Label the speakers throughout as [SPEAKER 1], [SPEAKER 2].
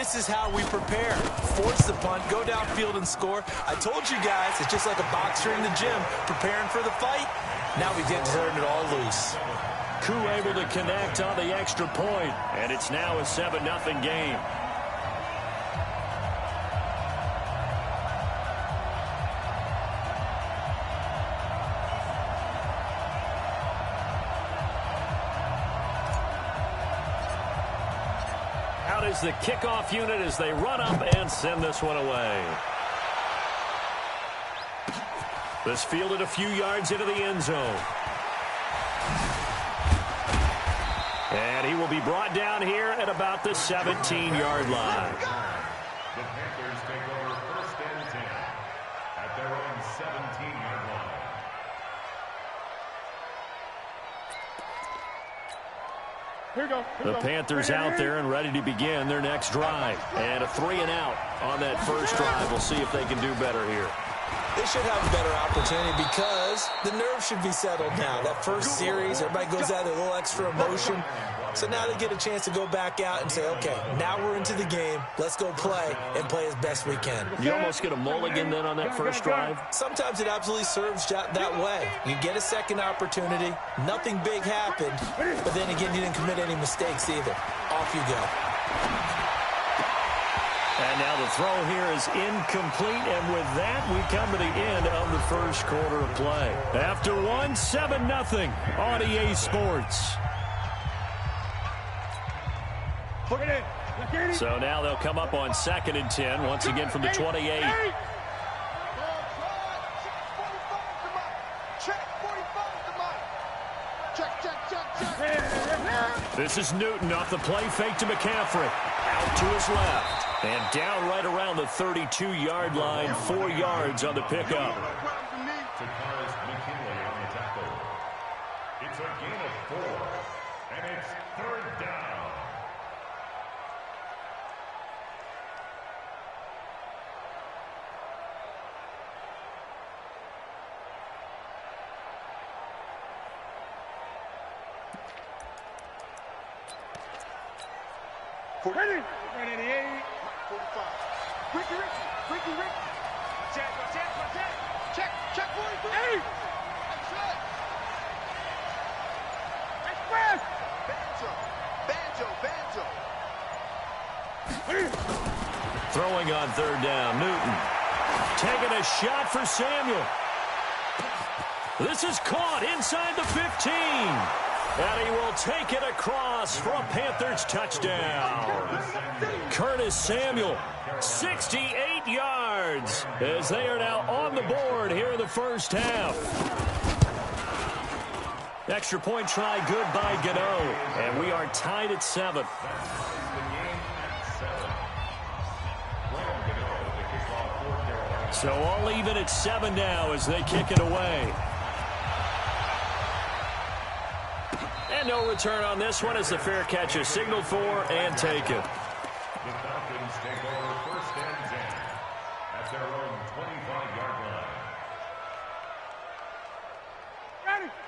[SPEAKER 1] This is how we prepare. Force the punt, go downfield and score. I told you guys, it's just like a boxer in the gym, preparing for the fight. Now we get to turn it all loose.
[SPEAKER 2] Koo able to connect on the extra point, and it's now a 7-0 game. Out is the kickoff unit as they run up and send this one away. This fielded a few yards into the end zone. And he will be brought down here at about the 17-yard line.
[SPEAKER 3] The Panthers take over 1st and 10 at their own 17-yard line.
[SPEAKER 2] The Panthers out there and ready to begin their next drive. And a 3-and-out on that first drive. We'll see if they can do better here.
[SPEAKER 1] They should have a better opportunity because the nerves should be settled now. That first series, everybody goes out with a little extra emotion. So now they get a chance to go back out and say, okay, now we're into the game. Let's go play and play as best we can.
[SPEAKER 2] You almost get a mulligan then on that first drive?
[SPEAKER 1] Sometimes it absolutely serves that way. You get a second opportunity. Nothing big happened. But then again, you didn't commit any mistakes either. Off you go.
[SPEAKER 2] And now the throw here is incomplete, and with that, we come to the end of the first quarter of play. After one, 7-0 on EA Sports. So now they'll come up on 2nd and 10, once again from the 28. This is Newton off the play fake to McCaffrey. Out to his left. And down right around the 32-yard line, 4 yards on the pickup.
[SPEAKER 3] It's a gain of 4, and it's 3rd down.
[SPEAKER 4] Ready? 88, 45. Ricky. Check, 43. Express. Banjo.
[SPEAKER 2] Throwing on 3rd down, Newton. Taking a shot for Samuel. This is caught inside the 15. And he will take it across for a Panthers touchdown. Curtis Samuel, 68 yards, as they are now on the board here in the first half. Extra point try good by Gano, and we are tied at 7. So all even at 7 now as they kick it away. And no return on this one as the fair catch is signaled for and taken.
[SPEAKER 3] The Falcons take over 1st and 10 at their own 25-yard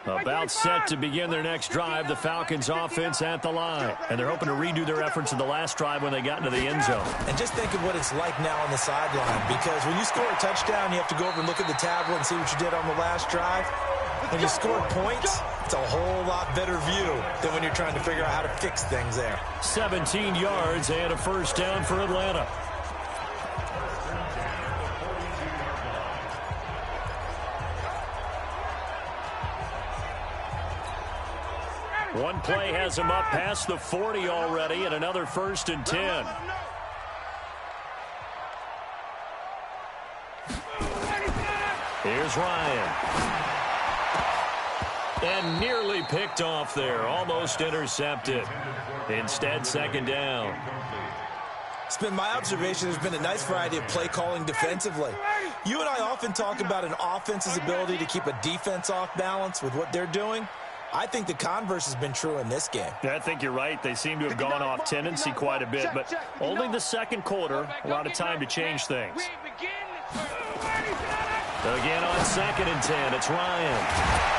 [SPEAKER 3] line.
[SPEAKER 2] About set to begin their next drive, the Falcons offense at the line. And they're hoping to redo their efforts in the last drive when they got into the end zone.
[SPEAKER 1] And just think of what it's like now on the sideline, because when you score a touchdown, you have to go over and look at the tablet and see what you did on the last drive. When you score points, it's a whole lot better view than when you're trying to figure out how to fix things there.
[SPEAKER 2] 17 yards and a first down for Atlanta. One play has him up past the 40 already, and another 1st and 10. Here's Ryan. And nearly picked off there. Almost intercepted. Instead, 2nd down.
[SPEAKER 1] It's been my observation there's been a nice variety of play calling defensively. You and I often talk about an offense's ability to keep a defense off balance with what they're doing. I think the converse has been true in this game.
[SPEAKER 2] I think you're right. They seem to have gone off tendency quite a bit, but only the second quarter, a lot of time to change things. Again on 2nd and 10, it's Ryan.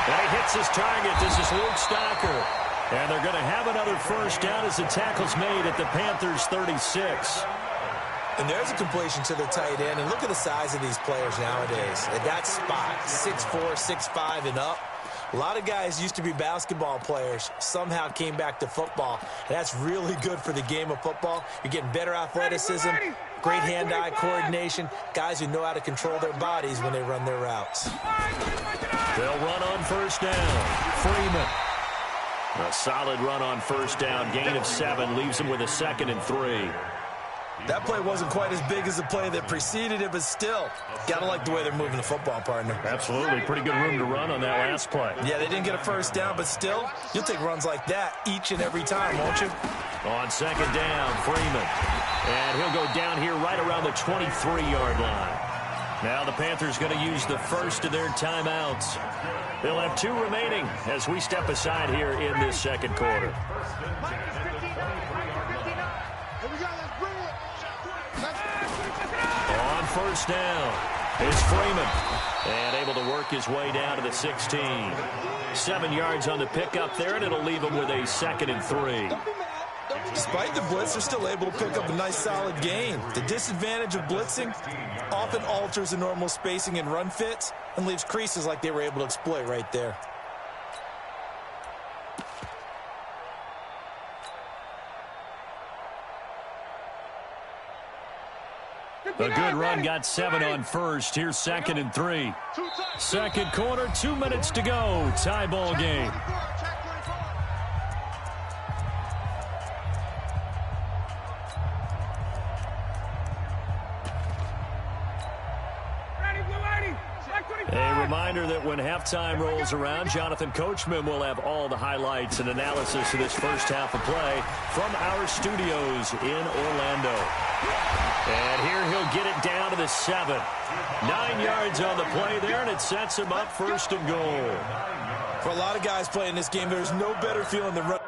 [SPEAKER 2] And he hits his target. This is Luke Stocker. And they're going to have another first down as the tackle's made at the Panthers' 36.
[SPEAKER 1] And there's a completion to the tight end. And look at the size of these players nowadays. At that spot, 6'4", 6'5", and up. A lot of guys used to be basketball players, somehow came back to football. And that's really good for the game of football. You're getting better athleticism, great hand-eye coordination, guys who know how to control their bodies when they run their routes.
[SPEAKER 2] They'll run on first down. Freeman. A solid run on first down. Gain of 7 leaves him with a 2nd and 3.
[SPEAKER 1] That play wasn't quite as big as the play that preceded it, but still, got to like the way they're moving the football, partner.
[SPEAKER 2] Absolutely. Pretty good room to run on that last play.
[SPEAKER 1] Yeah, they didn't get a first down, but still, you'll take runs like that each and every time, won't you?
[SPEAKER 2] On 2nd down, Freeman. And he'll go down here right around the 23-yard line. Now the Panthers going to use the first of their timeouts. They'll have 2 remaining as we step aside here in this second quarter. On first down is Freeman. And able to work his way down to the 16. 7 yards on the pickup there, and it'll leave him with a 2nd and 3.
[SPEAKER 1] Despite the blitz, they're still able to pick up a nice solid gain. The disadvantage of blitzing often alters the normal spacing and run fits and leaves creases like they were able to exploit right there.
[SPEAKER 2] A good run, got 7 on first. Here's 2nd and 3. Second quarter, 2 minutes to go. Tie ball game. A reminder that when halftime rolls around, Jonathan Coachman will have all the highlights and analysis of this first half of play from our studios in Orlando. And here he'll get it down to the 7. 9 yards on the play there, and it sets him up 1st and goal.
[SPEAKER 1] For a lot of guys playing this game, there's no better feeling than running.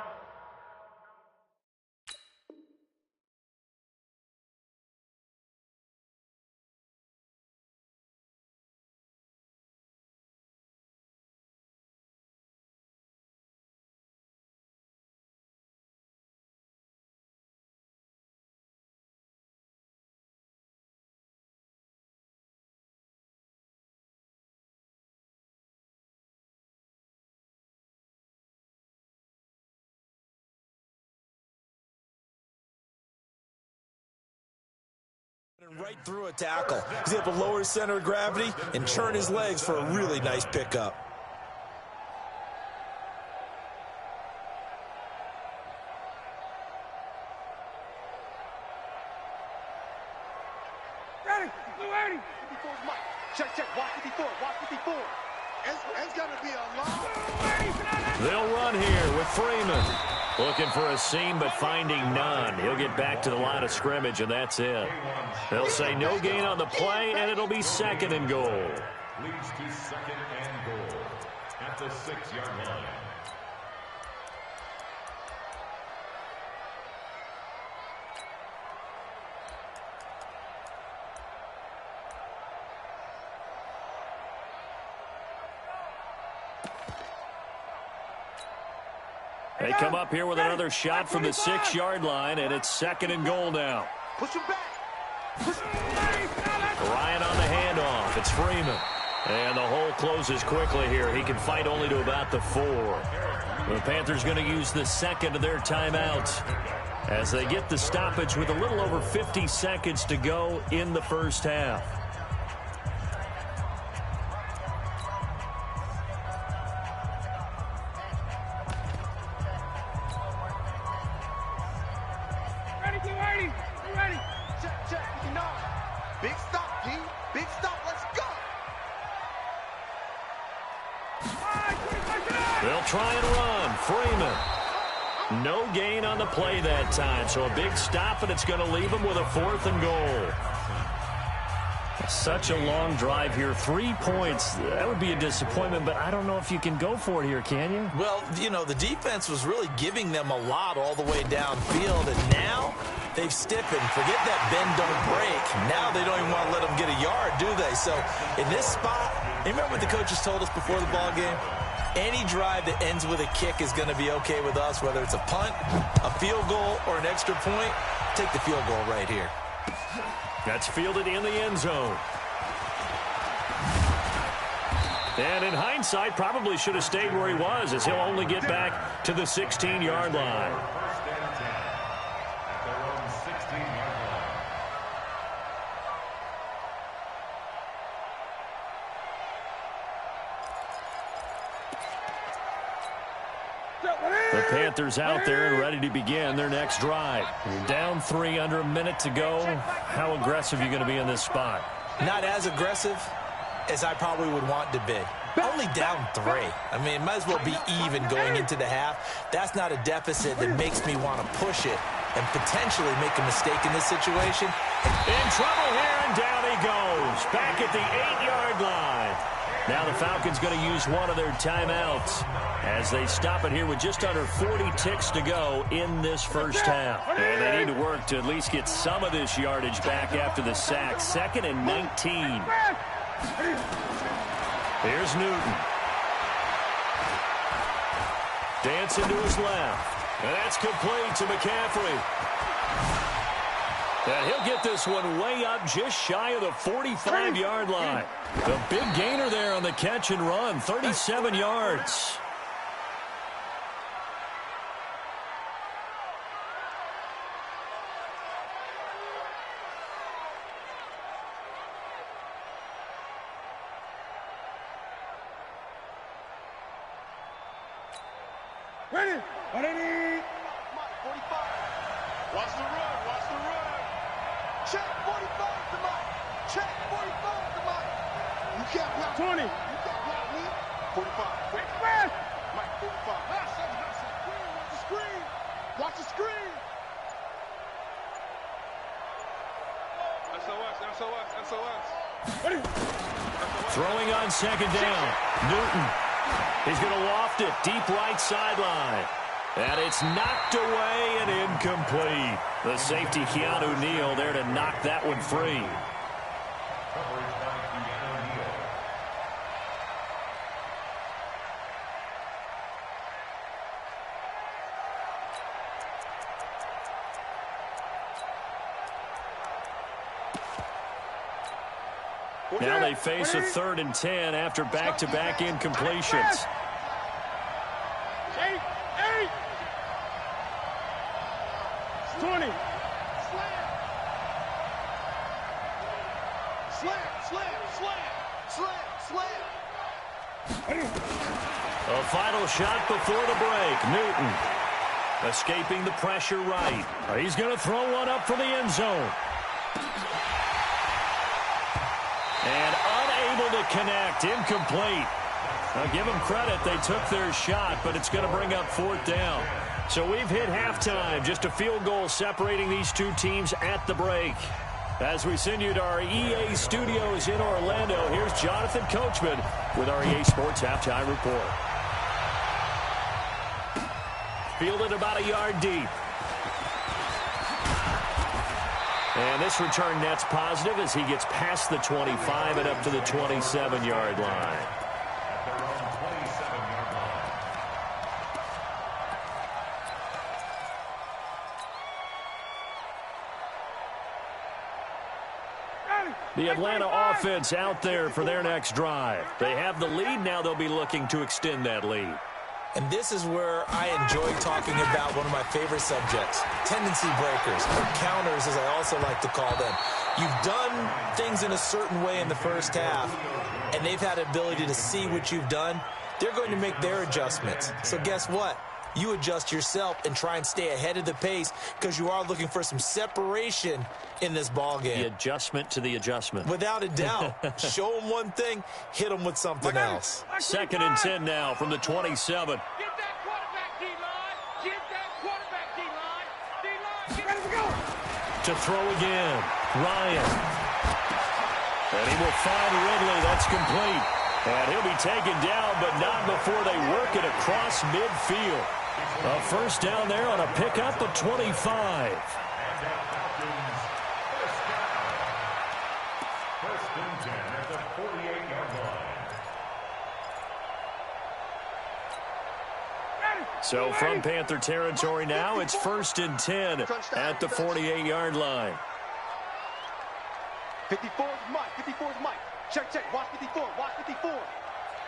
[SPEAKER 1] Right through a tackle. He's able to lower his center of gravity and turn his legs for a really nice pickup.
[SPEAKER 4] Ready, ready. 54 is Mike. Check, check. Watch 54. Watch 54. It's going to be a long.
[SPEAKER 2] They'll run here with Freeman. Looking for a seam, but finding none. He'll get back to the line of scrimmage, and that's it. They'll say no gain on the play, and it'll be 2nd and goal.
[SPEAKER 3] Leads to 2nd and goal at the 6-yard line.
[SPEAKER 2] They come up here with another shot from the 6-yard line, and it's 2nd and goal now.
[SPEAKER 4] Push him back.
[SPEAKER 2] Ryan on the handoff. It's Freeman. And the hole closes quickly here. He can fight only to about the 4. The Panthers going to use the 2nd of their timeouts as they get the stoppage with a little over 50 seconds to go in the first half.
[SPEAKER 4] Big stop, G. Big stop. Let's go.
[SPEAKER 2] They'll try and run. Freeman. No gain on the play that time. So a big stop, and it's going to leave him with a 4th and goal. Such a long drive here. 3 points. That would be a disappointment, but I don't know if you can go for it here, can you?
[SPEAKER 1] Well, you know, the defense was really giving them a lot all the way downfield, and now they've stiffened. Forget that bend, don't break. Now they don't even want to let them get a yard, do they? So in this spot, remember what the coaches told us before the ball game? Any drive that ends with a kick is going to be okay with us, whether it's a punt, a field goal, or an extra point. Take the field goal right here.
[SPEAKER 2] That's fielded in the end zone. And in hindsight, probably should have stayed where he was, as he'll only get back to the 16-yard line.
[SPEAKER 3] First and 10 at their own 16-yard line.
[SPEAKER 2] The Panthers out there and ready to begin their next drive. You're down 3 under a minute to go. How aggressive are you going to be in this spot?
[SPEAKER 1] Not as aggressive as I probably would want to be. Only down 3. I mean, it might as well be even going into the half. That's not a deficit that makes me want to push it and potentially make a mistake in this situation.
[SPEAKER 2] In trouble here, and down he goes. Back at the 8-yard line. Now the Falcons going to use one of their timeouts as they stop it here with just under 40 ticks to go in this first half. And they need to work to at least get some of this yardage back after the sack. 2nd and 19. Here's Newton. Dancing to his left. And that's complete to McCaffrey. And he'll get this one way up just shy of the 45-yard line. The big gainer there on the catch and run, 37 yards.
[SPEAKER 4] Ready? Ready? 45. Watch the run. Watch the run. Check 45 to Mike. Check 45 to Mike. You can't block 20. You can't block me. 45. Wait, man. Mike, 45. Watch the screen. Watch the screen. SOS. Ready?
[SPEAKER 2] Throwing on 2nd down. Newton. He's going to loft it deep right sideline. And it's knocked away and incomplete. The safety, Keanu Neal, there to knock that one free.
[SPEAKER 3] Coverage by Keanu Neal.
[SPEAKER 2] Now they face a 3rd and 10 after back-to-back incompletions.
[SPEAKER 4] 20.
[SPEAKER 2] A final shot before the break. Newton escaping the pressure right. He's going to throw one up for the end zone. And unable to connect. Incomplete. Now give them credit. They took their shot, but it's going to bring up 4th down. So we've hit halftime. Just a field goal separating these two teams at the break. As we send you to our EA studios in Orlando, here's Jonathan Coachman with our EA Sports Halftime Report. Fielded about a yard deep. And this return net's positive as he gets past the 25 and up to the 27-yard line.
[SPEAKER 3] At their own 27-yard line.
[SPEAKER 2] The Atlanta offense out there for their next drive. They have the lead. Now they'll be looking to extend that lead.
[SPEAKER 1] And this is where I enjoy talking about one of my favorite subjects, tendency breakers, or counters as I also like to call them. You've done things in a certain way in the first half, and they've had the ability to see what you've done. They're going to make their adjustments. So guess what? You adjust yourself and try and stay ahead of the pace because you are looking for some separation in this ball game.
[SPEAKER 2] The adjustment to the adjustment.
[SPEAKER 1] Without a doubt. Show them one thing, hit them with something else.
[SPEAKER 2] 2nd and 10 now from the 27.
[SPEAKER 4] Get that quarterback, D-line. Get that quarterback, D-line. D-line, get ready to go.
[SPEAKER 2] To throw again. Ryan. And he will find Ridley. That's complete. And he'll be taken down, but not before they work it across midfield. A first down there on a pickup of 25.
[SPEAKER 3] First and 10 at the 48-yard line.
[SPEAKER 2] So from Panther territory now, it's 1st and 10 at the 48-yard line.
[SPEAKER 4] 54 is Mike. 54 is Mike. Check, check. Watch 54. Watch 54.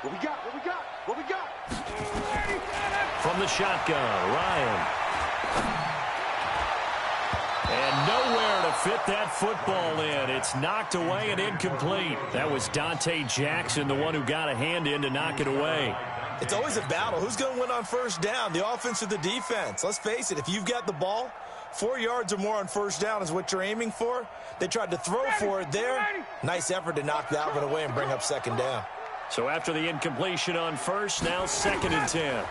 [SPEAKER 4] What we got? What we got? What we got?
[SPEAKER 2] From the shotgun, Ryan. And nowhere to fit that football in. It's knocked away and incomplete. That was Dante Jackson, the one who got a hand in to knock it away.
[SPEAKER 1] It's always a battle. Who's going to win on first down, the offense or the defense? Let's face it, if you've got the ball, 4 yards or more on first down is what you're aiming for. They tried to throw for it there. Nice effort to knock that one away and bring up second down.
[SPEAKER 2] So after the incompletion on first, now 2nd and 10.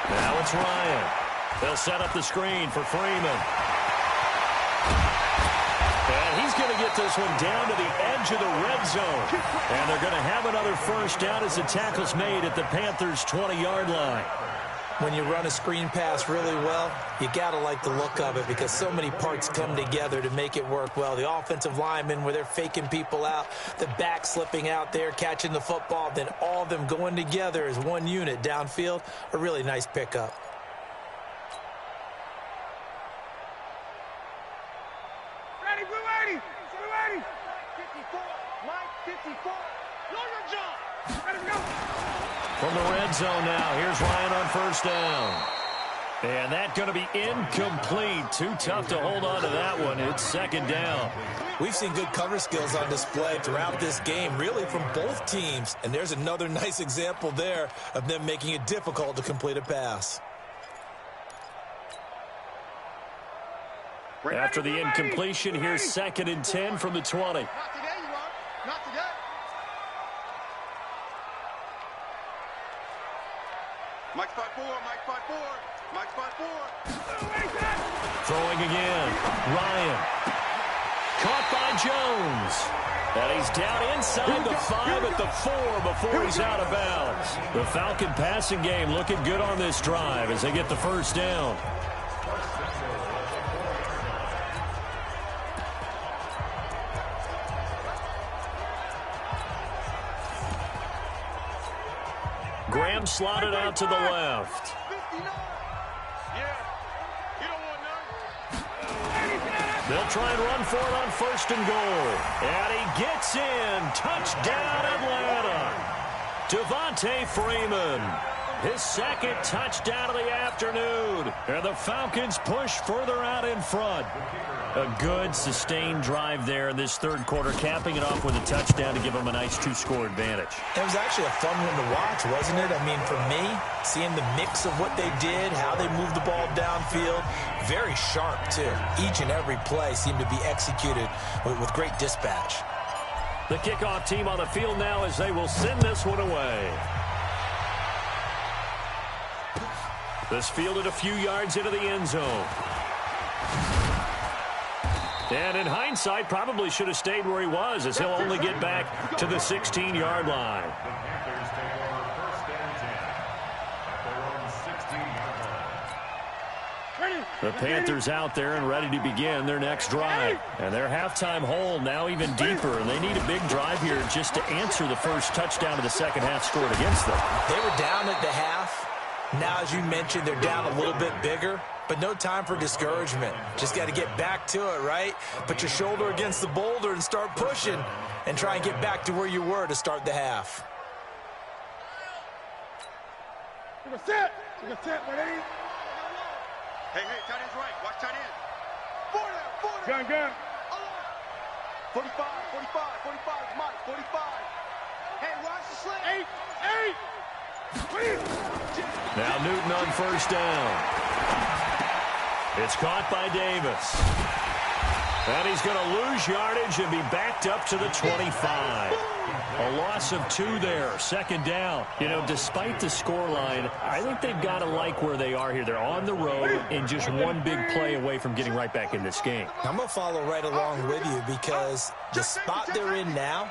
[SPEAKER 2] Now it's Ryan. They'll set up the screen for Freeman. And he's going to get this one down to the edge of the red zone. And they're going to have another first down as the tackle's made at the Panthers' 20-yard line.
[SPEAKER 1] When you run a screen pass really well, you got to like the look of it because so many parts come together to make it work well. The offensive linemen where they're faking people out, the back slipping out there, catching the football, then all of them going together as one unit downfield. A really nice pickup.
[SPEAKER 4] Ready, we're ready. We're ready. 54, Mike, 54. Know your job. Ready to go.
[SPEAKER 2] From the red zone now, here's Ryan on first down. And that's going to be incomplete. Too tough to hold on to that one. It's second down.
[SPEAKER 1] We've seen good cover skills on display throughout this game, really from both teams. And there's another nice example there of them making it difficult to complete a pass.
[SPEAKER 2] After the incompletion, here's 2nd and 10 from the 20.
[SPEAKER 4] Not today, you are. Not today. Mike 5-4, Mike 5-4, Mike 5-4.
[SPEAKER 2] Throwing again. Ryan. Caught by Jones. And he's down inside the 5 at the 4 before he's out of bounds. The Falcon passing game looking good on this drive as they get the first down. Graham slotted out to the left. They'll try and run for it on 1st and goal. And he gets in. Touchdown, Atlanta. Devontae Freeman. His 2nd touchdown of the afternoon. And the Falcons push further out in front. A good, sustained drive there in this 3rd quarter, capping it off with a touchdown to give them a nice 2-score advantage.
[SPEAKER 1] It was actually a fun one to watch, wasn't it? I mean, for me, seeing the mix of what they did, how they moved the ball downfield, very sharp, too. Each and every play seemed to be executed with great dispatch.
[SPEAKER 2] The kickoff team on the field now as they will send this one away. This fielded a few yards into the end zone. And in hindsight, probably should have stayed where he was as he'll only get back to the 16-yard line. The Panthers out there and ready to begin their next drive. And their halftime hole now even deeper. And they need a big drive here just to answer the first touchdown of the second half scored against them.
[SPEAKER 1] They were down at the half. Now, as you mentioned, they're down a little bit bigger. But no time for discouragement. Just got to get back to it, right? Put your shoulder against the boulder and start pushing and try and get back to where you were to start the half.
[SPEAKER 4] Take a set. Take a set, ready? Hey, tight end's right. Watch tight end. 40. Gun. 45, 45, Mike, 45. Hey, watch the slant. 8.
[SPEAKER 2] Now Newton on first down. It's caught by Davis. And he's going to lose yardage and be backed up to the 25. A loss of 2 there, 2nd down. You know, despite the scoreline, I think they've got to like where they are here. They're on the road and just one big play away from getting right back in this game.
[SPEAKER 1] I'm going to follow right along with you because the spot they're in now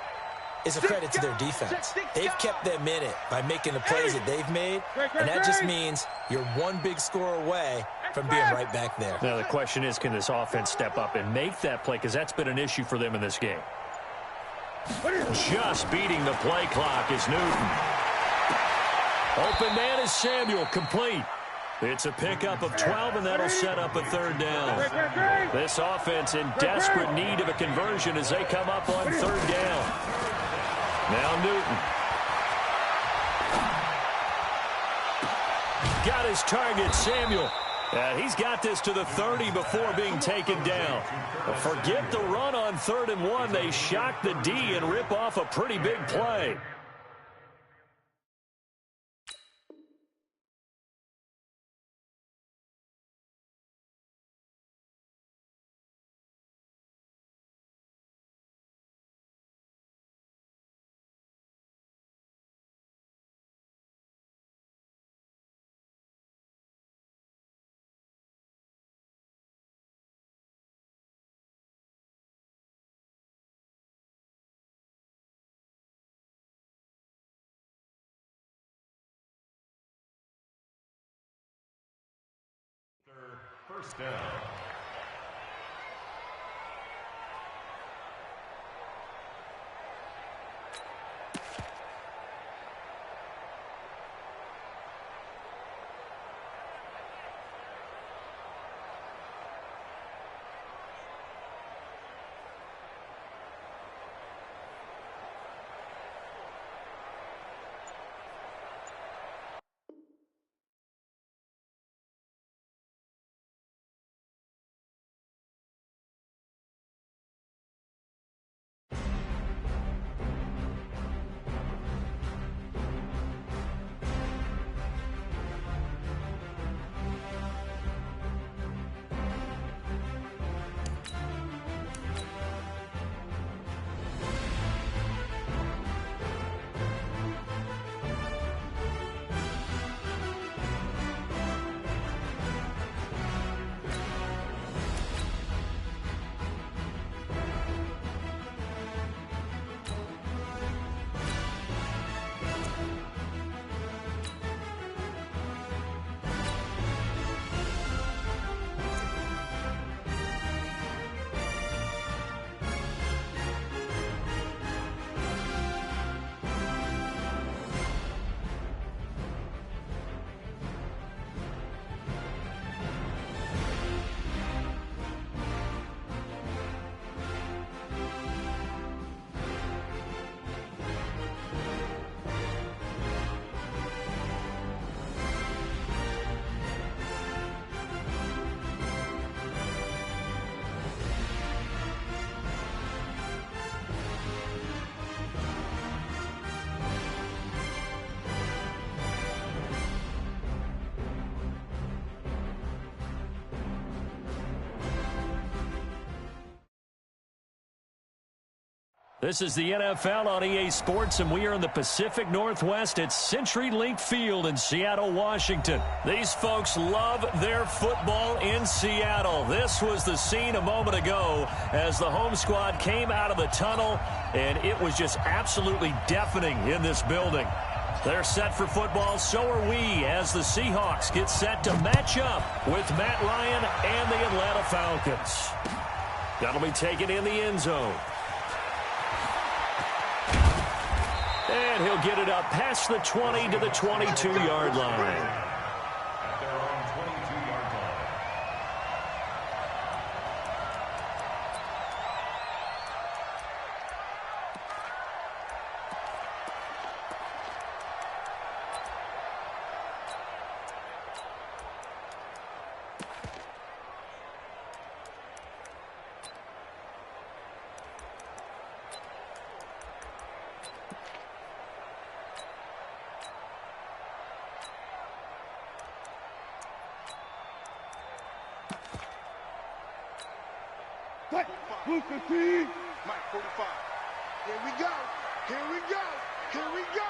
[SPEAKER 1] is a credit to their defense. They've kept them in it by making the plays that they've made, and that just means you're one big score away from being right back there.
[SPEAKER 2] Now the question is, can this offense step up and make that play? Because that's been an issue for them in this game. Just beating the play clock is Newton. Open man is Samuel, complete. It's a pickup of 12, and that'll set up a third down. This offense in desperate need of a conversion as they come up on third down. Now Newton. Got his target, Samuel. He's got this to the 30 before being taken down. Forget the run on 3rd and 1. They shock the D and rip off a pretty big play.
[SPEAKER 3] First down.
[SPEAKER 2] This is the NFL on EA Sports, and we are in the Pacific Northwest at CenturyLink Field in Seattle, Washington. These folks love their football in Seattle. This was the scene a moment ago as the home squad came out of the tunnel, and it was just absolutely deafening in this building. They're set for football, so are we, as the Seahawks get set to match up with Matt Ryan and the Atlanta Falcons. That'll be taken in the end zone. And he'll get it up past the 20 to the 22-yard line.
[SPEAKER 3] At their own 22-yard line.
[SPEAKER 4] Booster team. Mike 45. Here we go. Here we go. Here we go.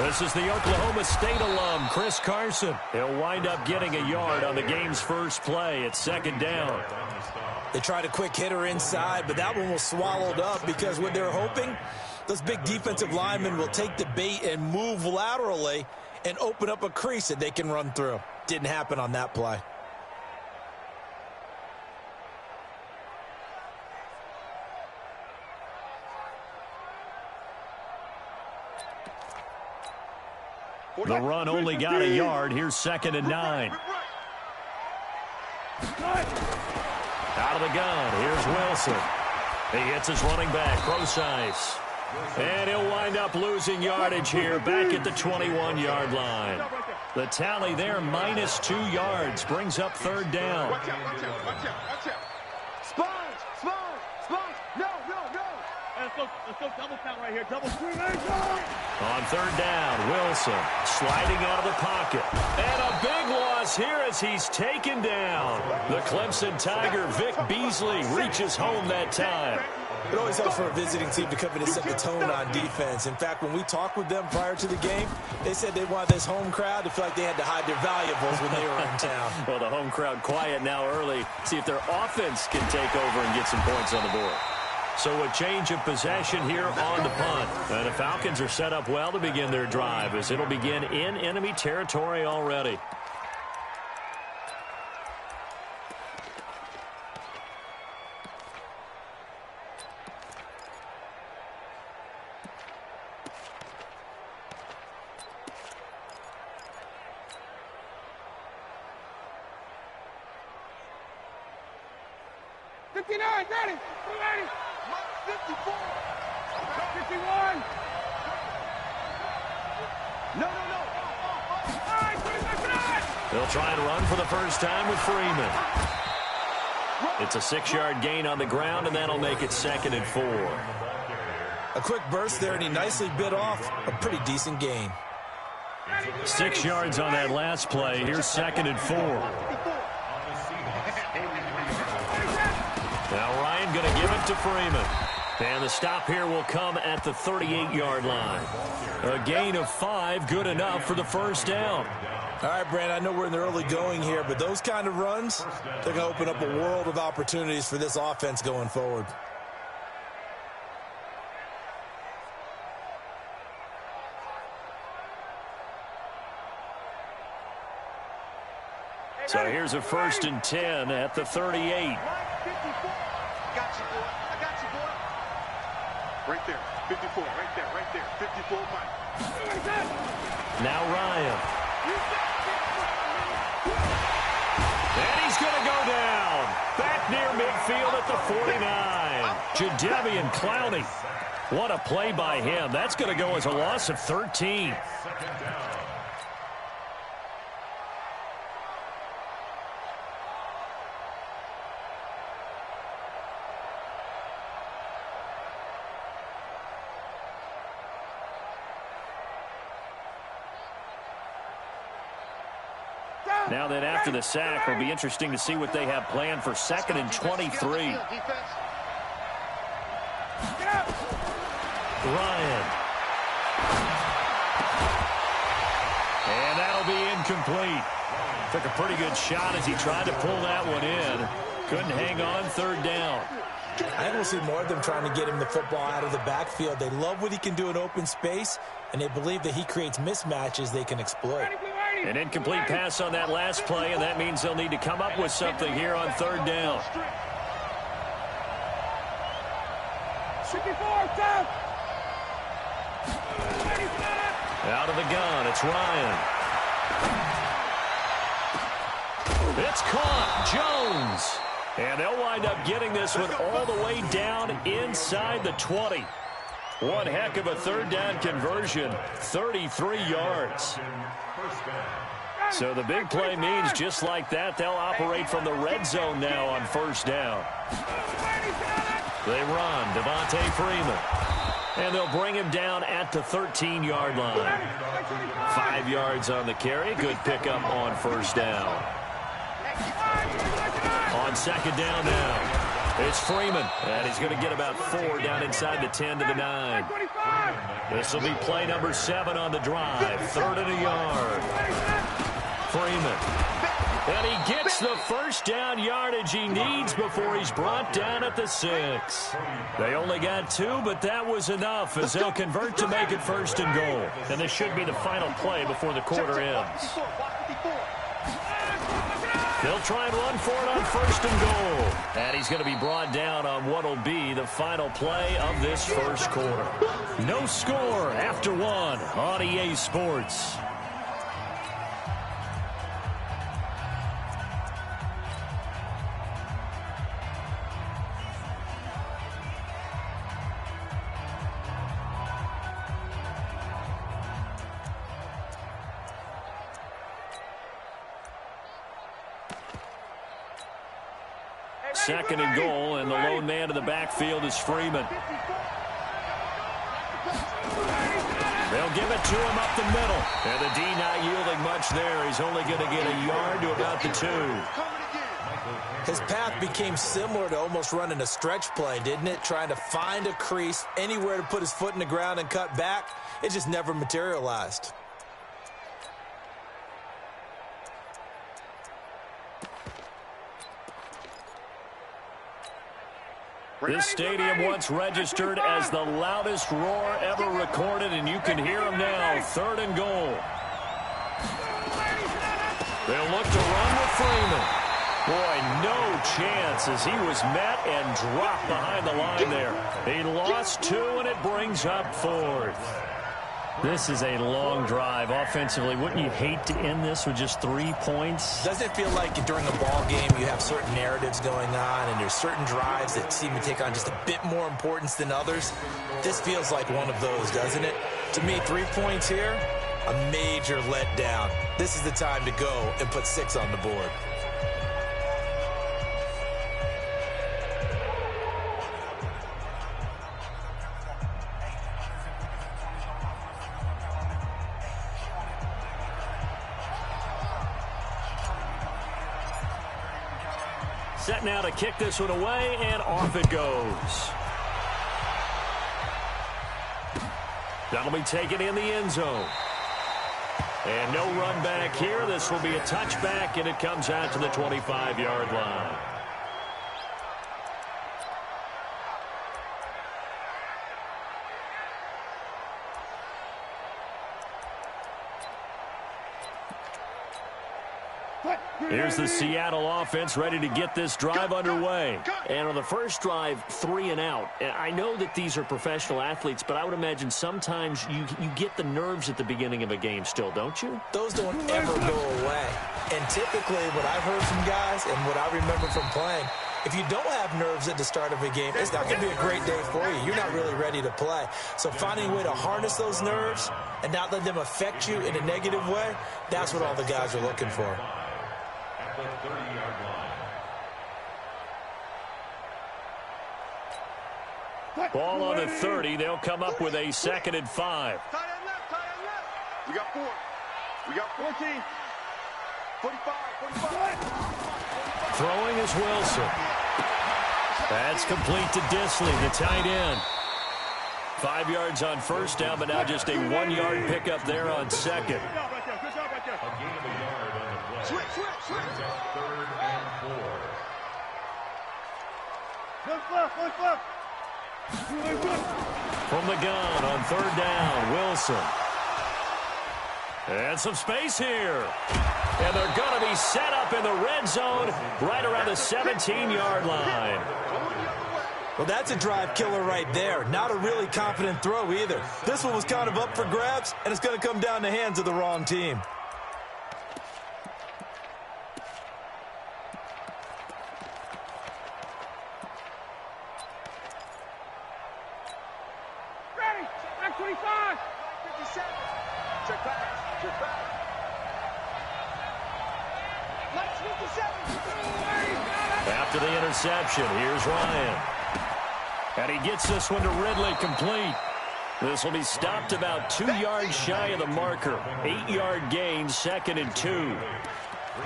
[SPEAKER 2] This is the Oklahoma State alum, Chris Carson. He'll wind up getting a yard on the game's first play at second down.
[SPEAKER 1] They tried a quick hitter inside, but that one was swallowed up because what they're hoping, those big defensive linemen will take the bait and move laterally and open up a crease that they can run through. Didn't happen on that play.
[SPEAKER 2] The run only got a yard. Here's 2nd and 9. Out of the gun. Here's Wilson. He hits his running back, Procise. And he'll wind up losing yardage here back at the 21-yard line. The tally there, -2 yards, brings up 3rd down.
[SPEAKER 4] Watch out, watch out, watch out, watch out. Sponge. No. Let's go double count right here. Double screen.
[SPEAKER 2] On 3rd down, Wilson sliding out of the pocket. And a big loss here as he's taken down. The Clemson Tiger, Vic Beasley, reaches home that time.
[SPEAKER 1] It always helps for a visiting team to come in and set the tone on defense. In fact, when we talked with them prior to the game, they said they want this home crowd to feel like they had to hide their valuables when they were in town.
[SPEAKER 2] Well, the home crowd quiet now early. See if their offense can take over and get some points on the board. So a change of possession here on the punt. And the Falcons are set up well to begin their drive as it'll begin in enemy territory already. They'll try and run for the first time with Freeman. It's a 6-yard gain on the ground, and that'll make it 2nd and 4.
[SPEAKER 1] A quick burst there, and he nicely bit off a pretty decent gain.
[SPEAKER 2] 6 yards on that last play. Here's 2nd and 4. Now Ryan going to give it to Freeman. And the stop here will come at the 38-yard line. A gain of 5, good enough for the first down.
[SPEAKER 1] All right, Brand, I know we're in the early going here, but those kind of runs, they're going to open up a world of opportunities for this offense going forward.
[SPEAKER 2] So here's a 1st and 10 at the 38.
[SPEAKER 4] I got you, boy. Right there. 54, right there. 54, Mike.
[SPEAKER 2] Now Ryan. And he's going to go down. Back near midfield at the 49. Jadeveon Clowney. What a play by him. That's going to go as a loss of 13. Now then, after the sack, it'll be interesting to see what they have planned for 2nd and 23. Ryan. And that'll be incomplete. Took a pretty good shot as he tried to pull that one in. Couldn't hang on, 3rd down.
[SPEAKER 1] I think we'll see more of them trying to get him the football out of the backfield. They love what he can do in open space, and they believe that he creates mismatches they can exploit.
[SPEAKER 2] An incomplete pass on that last play, and that means they'll need to come up with something here on 3rd down. Out of the gun, it's Ryan. It's caught, Jones. And they'll wind up getting this one all the way down inside the 20. One heck of a 3rd down conversion, 33 yards. So the big play means just like that, they'll operate from the red zone now on 1st down. They run, Devontae Freeman. And they'll bring him down at the 13-yard line. 5 yards on the carry, good pickup on 1st down. On 2nd down now. It's Freeman, and he's going to get about 4 down inside the 10 to the 9. This will be play number 7 on the drive. 3rd and a yard. Freeman. And he gets the first down yardage he needs before he's brought down at the 6. They only got 2, but that was enough as they'll convert to make it 1st and goal. And this should be the final play before the quarter ends. They'll try and run for it on 1st and goal. And he's going to be brought down on what will be the final play of this 1st quarter. No score after 1 on EA Sports. Second and goal, and the lone man in the backfield is Freeman. They'll give it to him up the middle. And the D not yielding much there. He's only going to get a yard to about the 2.
[SPEAKER 1] His path became similar to almost running a stretch play, didn't it? Trying to find a crease, anywhere to put his foot in the ground and cut back. It just never materialized.
[SPEAKER 2] This stadium once registered as the loudest roar ever recorded, and you can hear them now. Third and goal. They'll look to run with Freeman. Boy, no chance as he was met and dropped behind the line there. He lost 2, and it brings up 4th. This is a long drive offensively. Wouldn't you hate to end this with just 3 points?
[SPEAKER 1] Doesn't it feel like during a ball game you have certain narratives going on and there's certain drives that seem to take on just a bit more importance than others? This feels like one of those, doesn't it? To me, 3 points here, a major letdown. This is the time to go and put 6 on the board.
[SPEAKER 2] Set now to kick this one away, and off it goes. That'll be taken in the end zone. And no run back here. This will be a touchback, and it comes out to the 25-yard line. Here's the Seattle offense ready to get this drive underway. And on the first drive, 3 and out. And I know that these are professional athletes, but I would imagine sometimes you get the nerves at the beginning of a game still, don't you?
[SPEAKER 1] Those don't ever go away. And typically what I've heard from guys and what I remember from playing, if you don't have nerves at the start of a game, it's not going to be a great day for you. You're not really ready to play. So finding a way to harness those nerves and not let them affect you in a negative way, that's what all the guys are looking for.
[SPEAKER 3] At the 30-yard line.
[SPEAKER 2] Ball on the 30. They'll come up with a 2nd and 5.
[SPEAKER 4] Tight end left, tight end left. We got 4. We got 14. 45, 45.
[SPEAKER 2] Throwing is Wilson. That's complete to Disley, the tight end. 5 yards on first down, but now just a 1-yard pickup there on second.
[SPEAKER 3] A gain of a yard on the play.
[SPEAKER 4] Switch.
[SPEAKER 3] Brings up 3rd and 4.
[SPEAKER 2] From the gun on 3rd down, Wilson. And some space here. And they're going to be set up in the red zone right around the 17-yard line.
[SPEAKER 1] Well, that's a drive killer right there. Not a really confident throw either. This one was kind of up for grabs, and it's going to come down the hands of the wrong team.
[SPEAKER 4] Ready. Back 25. 57. Check back. Lights 57.
[SPEAKER 2] After the interception, here's Ryan. And he gets this one to Ridley complete. This will be stopped about 2 yards shy of the marker. 8-yard gain, 2nd and 2.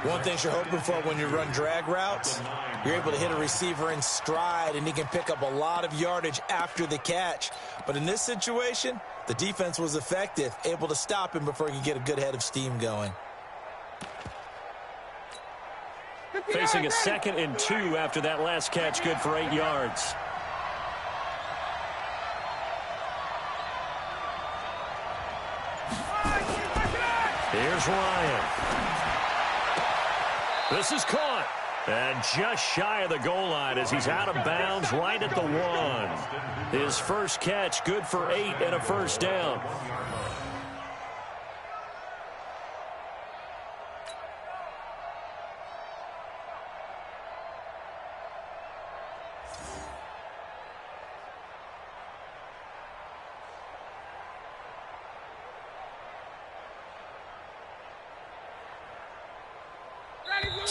[SPEAKER 1] One thing you're hoping for when you run drag routes, you're able to hit a receiver in stride, and he can pick up a lot of yardage after the catch. But in this situation, the defense was effective, able to stop him before he could get a good head of steam going.
[SPEAKER 2] Facing a 2nd and 2 after that last catch, good for 8 yards. Here's Ryan. This is caught. And just shy of the goal line as he's out of bounds right at the 1. His first catch, good for 8 and a first down.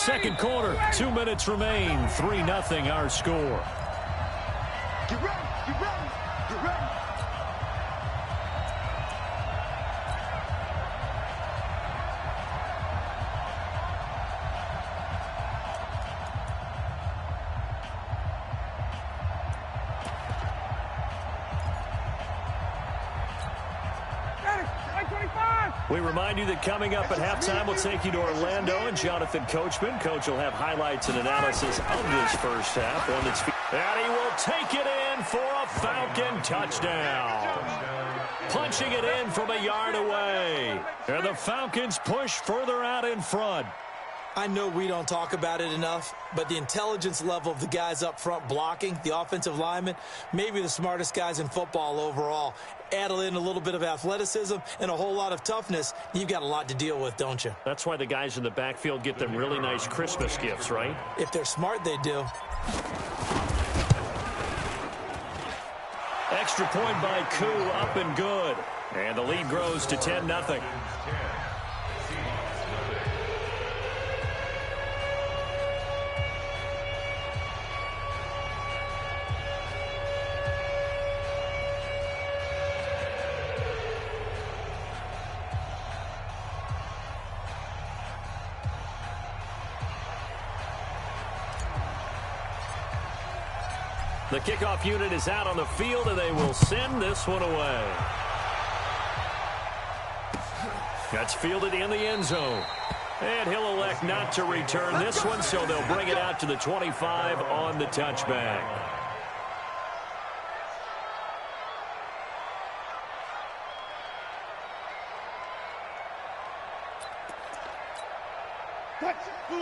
[SPEAKER 2] Second quarter, 2 minutes remain. 3-0 our score.
[SPEAKER 4] Get ready, get ready, get ready.
[SPEAKER 2] We remind you that coming up at halftime, we'll take you to Orlando and Jonathan Coachman. Coach will have highlights and analysis of this first half. And he will take it in for a Falcon touchdown. Punching it in from a yard away. And the Falcons push further out in front.
[SPEAKER 1] I know we don't talk about it enough, but the intelligence level of the guys up front blocking, the offensive linemen, maybe the smartest guys in football overall. Add in a little bit of athleticism and a whole lot of toughness, you've got a lot to deal with, don't you?
[SPEAKER 2] That's why the guys in the backfield get them really nice Christmas gifts, right?
[SPEAKER 1] If they're smart, they do.
[SPEAKER 2] Extra point by Koo, up and good. And the lead grows to 10-0. The kickoff unit is out on the field, and they will send this one away. That's fielded in the end zone. And he'll elect not to return this one, so they'll bring it out to the 25 on the touchback.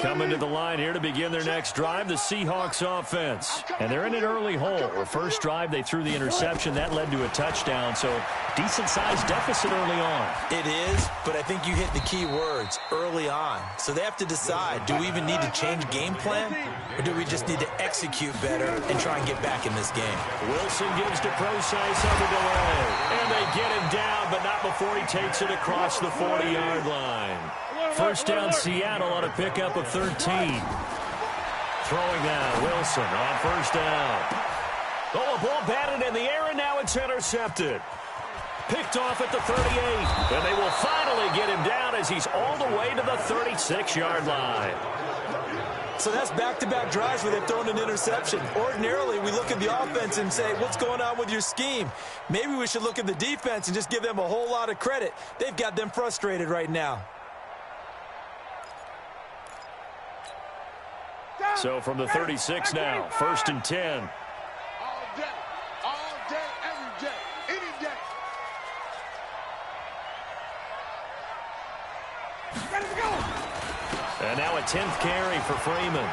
[SPEAKER 2] Coming to the line here to begin their next drive, the Seahawks offense. And they're in an early hole. The first drive, they threw the interception. That led to a touchdown, so decent-sized deficit early on.
[SPEAKER 1] It is, but I think you hit the key words, early on. So they have to decide, do we even need to change game plan, or do we just need to execute better and try and get back in this game?
[SPEAKER 2] Wilson gives to Procise on the delay. And they get him down, but not before he takes it across the 40-yard line. First down, Seattle on a pickup of 13. Throwing down, Wilson on first down. Oh, a ball batted in the air, and now it's intercepted. Picked off at the 38. And they will finally get him down as he's all the way to the 36-yard line.
[SPEAKER 1] So that's back-to-back drives where they've thrown an interception. Ordinarily, we look at the offense and say, what's going on with your scheme? Maybe we should look at the defense and just give them a whole lot of credit. They've got them frustrated right now.
[SPEAKER 2] So from the 36 now, first and 10.
[SPEAKER 4] All day, every day, any day. Ready to go.
[SPEAKER 2] And now a 10th carry for Freeman.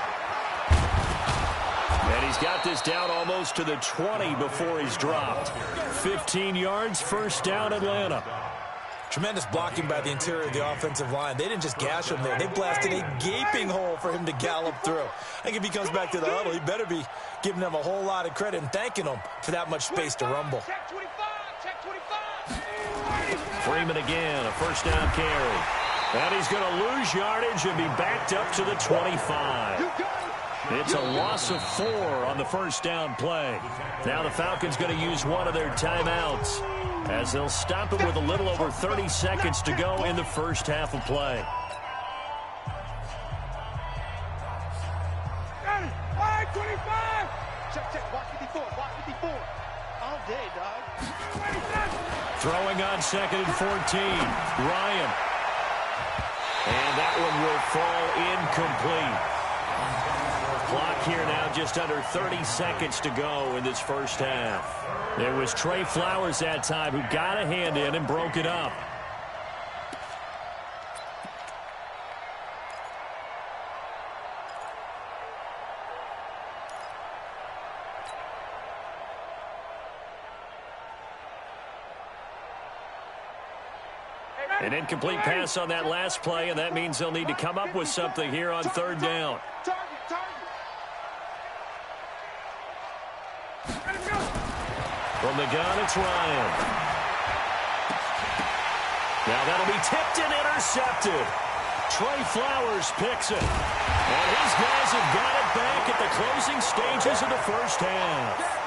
[SPEAKER 2] And he's got this down almost to the 20 before he's dropped. 15 yards, first down, Atlanta.
[SPEAKER 1] Tremendous blocking by the interior of the offensive line. They didn't just gash him there. They blasted a gaping hole for him to gallop through. I think if he comes back to the huddle, he better be giving them a whole lot of credit and thanking them for that much space to rumble.
[SPEAKER 4] Check 25, check 25.
[SPEAKER 2] Freeman again, a first down carry. And he's going to lose yardage and be backed up to the 25. It's a loss of 4 on the first down play. Now the Falcons going to use one of their timeouts as they'll stop it with a little over 30 seconds to go in the first half of play.
[SPEAKER 4] Check, watch 54, watch 54. All day, dog.
[SPEAKER 2] Throwing on second and 14. Ryan. And that one will fall incomplete. Clock here now, just under 30 seconds to go in this first half. It was Trey Flowers that time who got a hand in and broke it up. An incomplete pass on that last play, and that means they'll need to come up with something here on third down. From the gun, it's Ryan. Now that'll be tipped and intercepted. Trey Flowers picks it. And his guys have got it back at the closing stages of the first half.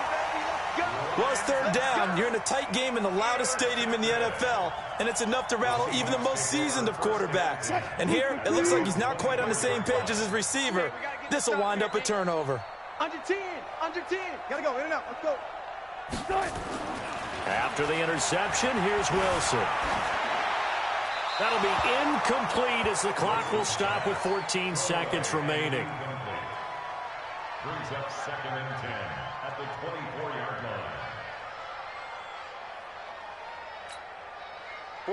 [SPEAKER 1] Well, it's third down. You're in a tight game in the loudest stadium in the NFL, and it's enough to rattle even the most seasoned of quarterbacks. And here, it looks like he's not quite on the same page as his receiver. This will wind up a turnover.
[SPEAKER 4] Under 10, under 10. Gotta go, in and out, let's go.
[SPEAKER 2] After the interception, here's Wilson. That'll be incomplete as the clock will stop with 14 seconds remaining.
[SPEAKER 3] Brings up 2nd and 10 at the 24-yard line.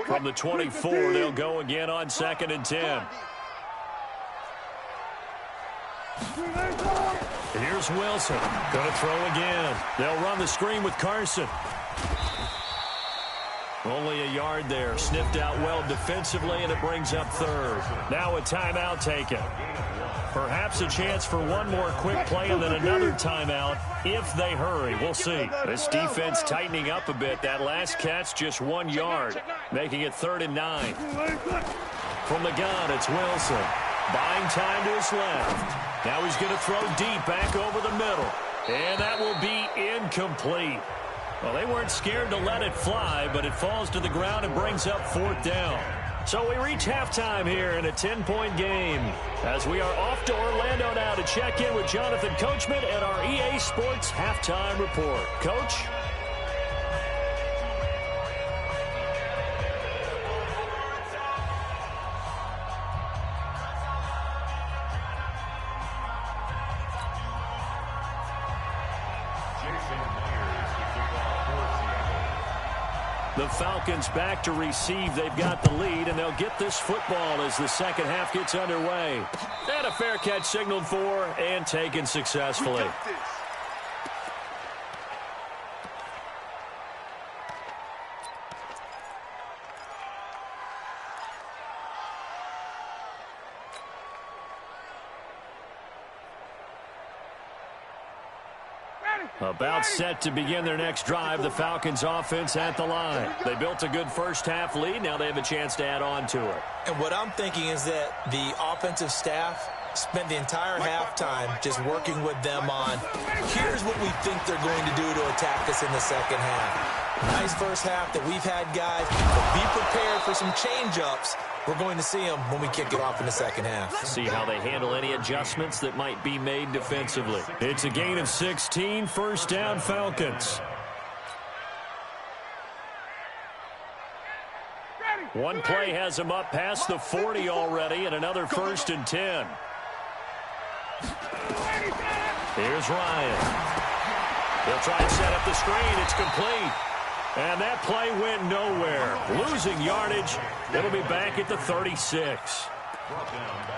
[SPEAKER 2] From the 24, they'll go again on 2nd and 10. Here's Wilson. Going to throw again. They'll run the screen with Carson. Only a yard there. Sniffed out well defensively, and it brings up third. Now a timeout taken. Perhaps a chance for one more quick play and then another timeout if they hurry. We'll see. This defense tightening up a bit. That last catch just 1 yard, making it 3rd and 9. From the gun, it's Wilson. Buying time to his left. Now he's going to throw deep back over the middle. And that will be incomplete. Well, they weren't scared to let it fly, but it falls to the ground and brings up 4th down. So we reach halftime here in a 10-point game as we are off to Orlando now to check in with Jonathan Coachman and our EA Sports Halftime Report. Coach? The Falcons back to receive. They've got the lead, and they'll get this football as the second half gets underway. And a fair catch signaled for and taken successfully. About set to begin their next drive, the Falcons offense at the line. They built a good first half lead. Now they have a chance to add on to it.
[SPEAKER 1] And what I'm thinking is that the offensive staff spent the entire halftime just working with them on, here's what we think they're going to do to attack us in the second half. Nice first half that we've had, guys, but be prepared for some change-ups. We're going to see them when we kick it off in the second half.
[SPEAKER 2] See how they handle any adjustments that might be made defensively. It's a gain of 16, first down Falcons. One play has them up past the 40 already, and another 1st and 10. Here's Ryan. They'll try and set up the screen. It's complete. And that play went nowhere. Losing yardage. It'll be back at the 36.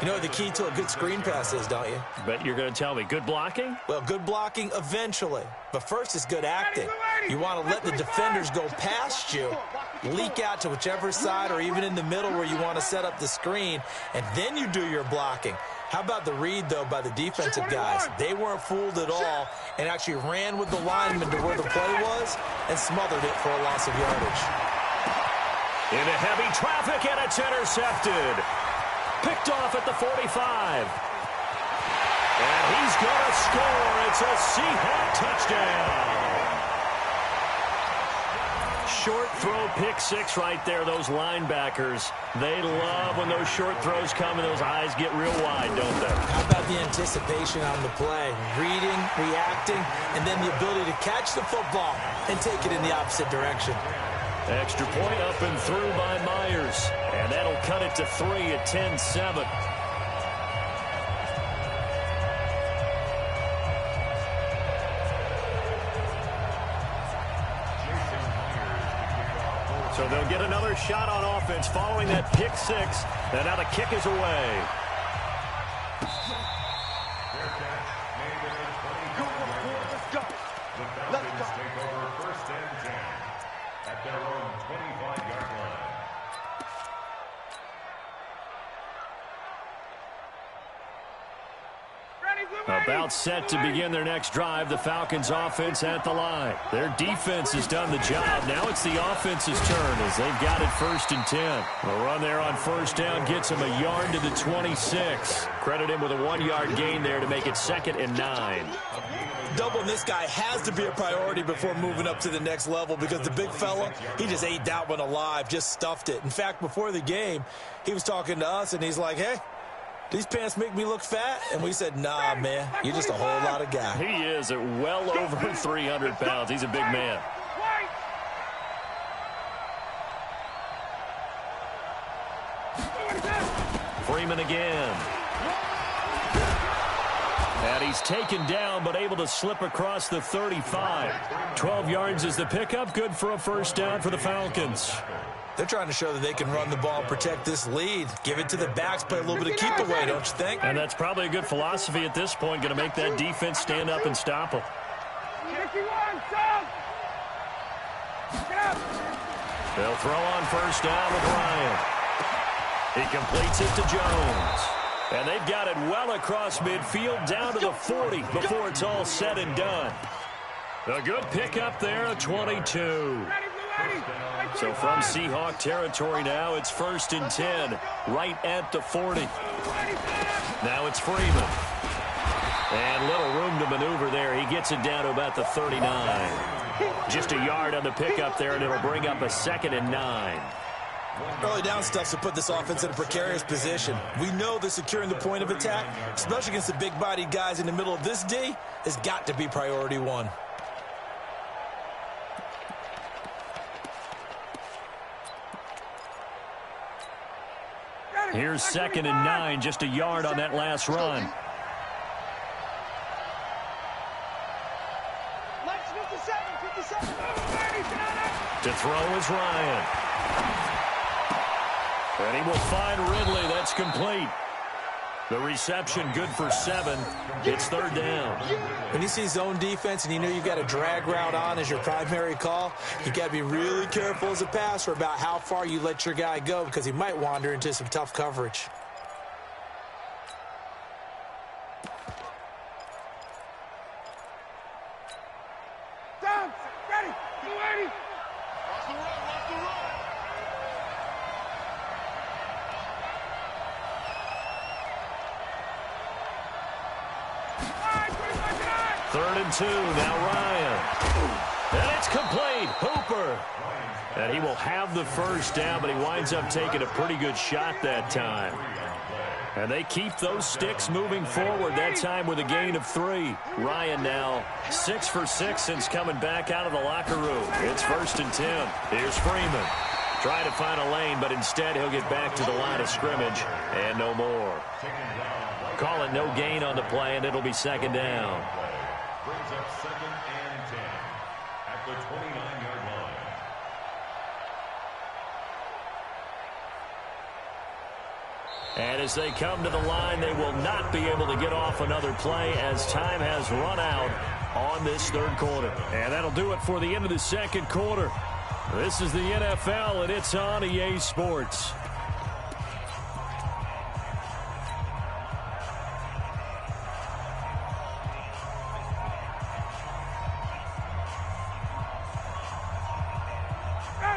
[SPEAKER 1] You know what the key to a good screen pass is, don't you?
[SPEAKER 2] Bet you're going to tell me. Good blocking?
[SPEAKER 1] Well, good blocking eventually. But first is good acting. You want to let the defenders go past you, leak out to whichever side or even in the middle where you want to set up the screen, and then you do your blocking. How about the read, though, by the defensive guys? They weren't fooled at all and actually ran with the lineman to where the play was and smothered it for a loss of yardage.
[SPEAKER 2] Into heavy traffic, and it's intercepted. Picked off at the 45. And he's going to score. It's a Seahawk touchdown. Short throw, pick six right there. Those linebackers, they love when those short throws come and those eyes get real wide, don't they?
[SPEAKER 1] How about the anticipation on the play? Reading, reacting, and then the ability to catch the football and take it in the opposite direction.
[SPEAKER 2] Extra point up and through by Myers. And that'll cut it to 3 at 10-7. So they'll get another shot on offense following that pick six. And now the kick is away.
[SPEAKER 3] Falcons take over 1st and 10 at their own 25-yard line.
[SPEAKER 2] About set to begin their next drive, the Falcons offense at the line. Their defense has done the job. Now it's the offense's turn as they've got it 1st and 10. A run there on 1st down gets him a yard to the 26. Credit him with a 1-yard gain there to make it 2nd and 9.
[SPEAKER 1] Doubling this guy has to be a priority before moving up to the next level because the big fella, he just ate that one alive, just stuffed it. In fact, before the game, he was talking to us, and he's like, hey, these pants make me look fat? And we said, nah, man, you're just a whole lot of guy.
[SPEAKER 2] He is at well over 300 pounds. He's a big man. Freeman again. And he's taken down, but able to slip across the 35. 12 yards is the pickup. Good for a 1st down for the Falcons.
[SPEAKER 1] They're trying to show that they can run the ball and protect this lead. Give it to the backs, play a little bit of keep away, don't you think?
[SPEAKER 2] And that's probably a good philosophy at this point. Going to make that defense stand up and stop them. They'll throw on 1st down with Ryan. He completes it to Jones. And they've got it well across midfield down to the 40 before it's all said and done. A good pickup there, a 22. So from Seahawk territory now, it's 1st and 10, right at the 40. Now it's Freeman. And little room to maneuver there. He gets it down to about the 39. Just a yard on the pickup there, and it'll bring up a 2nd and 9.
[SPEAKER 1] Early down stuff to put this offense in a precarious position. We know that securing the point of attack, especially against the big-bodied guys in the middle of this D, has got to be priority one.
[SPEAKER 2] Here's 2nd and 9, just a yard on that last run. To throw is Ryan. And he will find Ridley. That's complete. The reception good for 7. It's 3rd down.
[SPEAKER 1] When you see zone defense and you know you've got a drag route on as your primary call, you got to be really careful as a passer about how far you let your guy go because he might wander into some tough coverage.
[SPEAKER 4] Down, ready, get ready. Watch the run, watch the run.
[SPEAKER 2] 3rd and 2. Now Ryan. And it's complete. Hooper. And he will have the 1st down, but he winds up taking a pretty good shot that time. And they keep those sticks moving forward, that time with a gain of 3. Ryan now 6 for 6 since coming back out of the locker room. It's 1st and 10. Here's Freeman. Trying to find a lane, but instead he'll get back to the line of scrimmage and no more. Call it no gain on the play, and it'll be 2nd down.
[SPEAKER 3] Brings up 2nd and 10 at the 29-yard line.
[SPEAKER 2] And as they come to the line, they will not be able to get off another play as time has run out on this 3rd quarter. And that'll do it for the end of the 2nd quarter. This is the NFL, and it's on EA Sports.